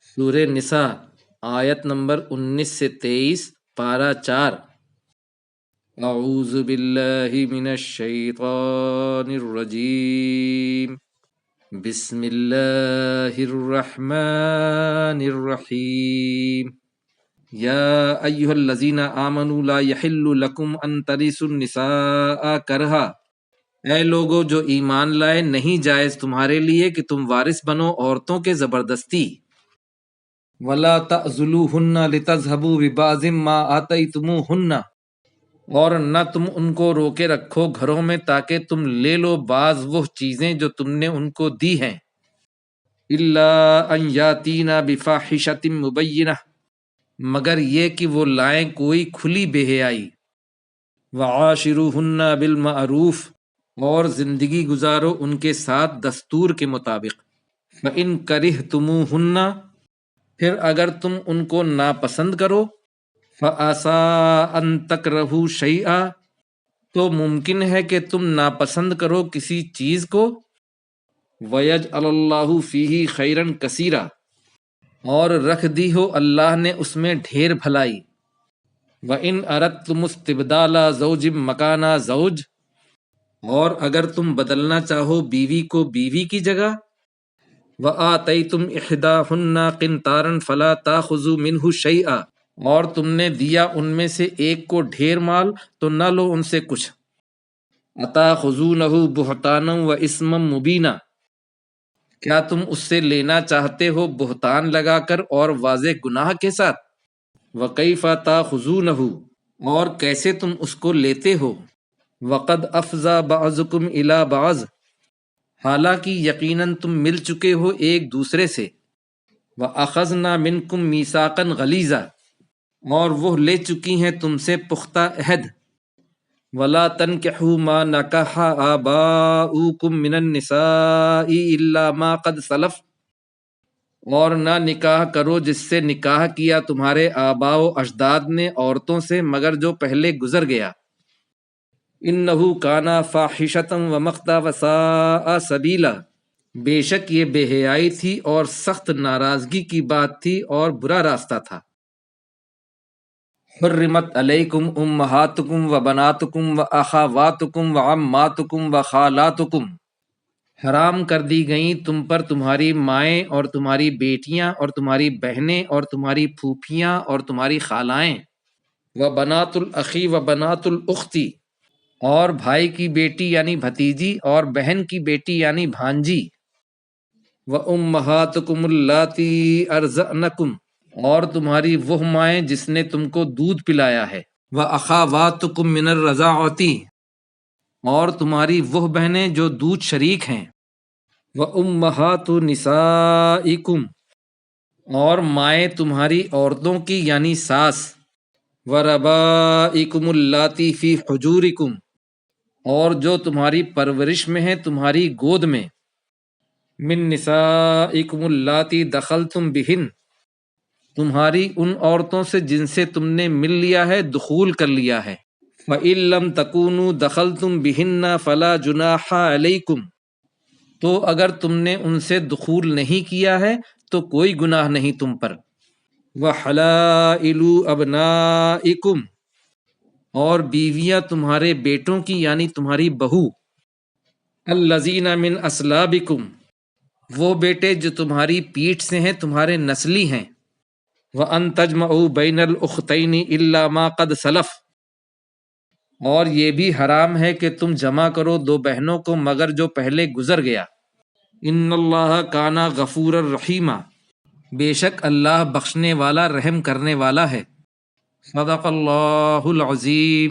سورہ نساء آیت نمبر 19 سے 23، پارہ 4۔ اعوذ باللہ من الشیطان الرجیم، بسم اللہ الرحمن الرحیم۔ یا ایھا الذین آمنوا لا یحل لکم ان ترثوا النساء کرہا، اے لوگو جو ایمان لائے نہیں جائز تمہارے لیے کہ تم وارث بنو عورتوں کے زبردستی۔ وَلَا تَعْضُلُوهُنَّ لِتَذْهَبُوا بِبَعْضِ مَا آتَيْتُمُوهُنَّ، اور نہ تم ان کو روکے رکھو گھروں میں تاکہ تم لے لو بعض وہ چیزیں جو تم نے ان کو دی ہیں۔ إِلَّا أَن يَأْتِينَ بِفَاحِشَةٍ مُبَيِّنَةٍ، مگر یہ کہ وہ لائیں کوئی کھلی بے حیائی۔ وَعَاشِرُوهُنَّ بِالْمَعْرُوفِ، اور زندگی گزارو ان کے ساتھ دستور کے مطابق۔ فَإِن كَرِهْتُمُوهُنَّ، پھر اگر تم ان کو ناپسند کرو، فَعَسَىٰ أَن تَكْرَهُوا شَيْئًا، تو ممکن ہے کہ تم ناپسند کرو کسی چیز کو، وَيَجْعَلَ اللَّهُ فِيهِ خَيْرًا كَثِيرًا، اور رکھ دی ہو اللہ نے اس میں ڈھیر بھلائی۔ وَإِنْ أَرَدْتُمُ اسْتِبْدَالَ زَوْجٍ مَّكَانَ زَوْجٍ، اور اگر تم بدلنا چاہو بیوی کو بیوی کی جگہ، وَآتَيْتُمْ إِحْدَاهُنَّ قِنْطَارًا فَلَا تَأْخُذُوا مِنْهُ شَيْئًا، اور تم نے دیا ان میں سے ایک کو ڈھیر مال تو نہ لو ان سے کچھ۔ أَتَأْخُذُونَهُ بُهْتَانًا وَإِثْمًا مُبِينًا، کیا تم اس سے لینا چاہتے ہو بہتان لگا کر اور واضح گناہ کے ساتھ؟ وَكَيْفَ تَأْخُذُونَهُ، اور کیسے تم اس کو لیتے ہو؟ وَقَدْ أَفْضَىٰ بَعْضُكُمْ إِلَىٰ بَعْضٍ، حالانکہ یقیناً تم مل چکے ہو ایک دوسرے سے۔ وَأَخَذْنَا مِنْكُمْ مِيثَاقًا غَلِيظًا، اور وہ لے چکی ہیں تم سے پختہ عہد۔ وَلَا تَنكِحُوا مَا نَكَحَ آبَاؤُكُم مِّنَ النِّسَاءِ إِلَّا مَا قَدْ سَلَفَ، اور نہ نکاح کرو جس سے نکاح کیا تمہارے آباء و اجداد نے عورتوں سے مگر جو پہلے گزر گیا۔ إِنَّهُ كَانَ فَاحِشَةً وَمَقْتًا وَسَاءَ سَبِيلًا، بے شک یہ بے حیائی تھی اور سخت ناراضگی کی بات تھی اور برا راستہ تھا۔ حرمت علیکم امہاتکم وبناتکم واخواتکم وعماتکم وخالاتکم، حرام کر دی گئیں تم پر تمہاری مائیں اور تمہاری بیٹیاں اور تمہاری بہنیں اور تمہاری پھوپھیاں اور تمہاری خالائیں، وبنات الاخی وبنات الاختی، اور بھائی کی بیٹی یعنی بھتیجی اور بہن کی بیٹی یعنی بھانجی، وَأُمَّهَاتُكُمُ اللَّاتِي أَرْضَعْنَكُمْ، اور تمہاری وہ مائیں جس نے تم کو دودھ پلایا ہے، وَأَخَوَاتُكُم مِّنَ الرَّضَاعَةِ، اور تمہاری وہ بہنیں جو دودھ شریک ہیں، وَأُمَّهَاتُ نِسَائِكُمْ، اور مائیں تمہاری عورتوں کی یعنی ساس، وَرَبَائِكُمُ اللَّاتِي فِي حُجُورِكُمْ، اور جو تمہاری پرورش میں ہیں تمہاری گود میں، من نسائکم اللاتی دخلتم بہن، تمہاری ان عورتوں سے جن سے تم نے مل لیا ہے، دخول کر لیا ہے۔ فَإِن لَّمْ تَكُونُوا دَخَلْتُمْ بِهِنَّ فَلَا جُنَاحَ عَلَيْكُمْ، تو اگر تم نے ان سے دخول نہیں کیا ہے تو کوئی گناہ نہیں تم پر۔ وَحَلَائِلُ أَبْنَائِكُمْ، اور بیویاں تمہارے بیٹوں کی یعنی تمہاری بہو، الَّذِينَ مِنْ أَصْلَابِكُمْ، وہ بیٹے جو تمہاری پیٹھ سے ہیں تمہارے نسلی ہیں۔ وَأَن تَجْمَعُوا بَيْنَ الْأُخْتَيْنِ إِلَّا مَا قَدْ سَلَفَ، اور یہ بھی حرام ہے کہ تم جمع کرو دو بہنوں کو مگر جو پہلے گزر گیا۔ إِنَّ اللَّهَ كَانَ غَفُورًا رَحِيمًا، بے شک اللہ بخشنے والا رحم کرنے والا ہے۔ صدق اللہ العظیم۔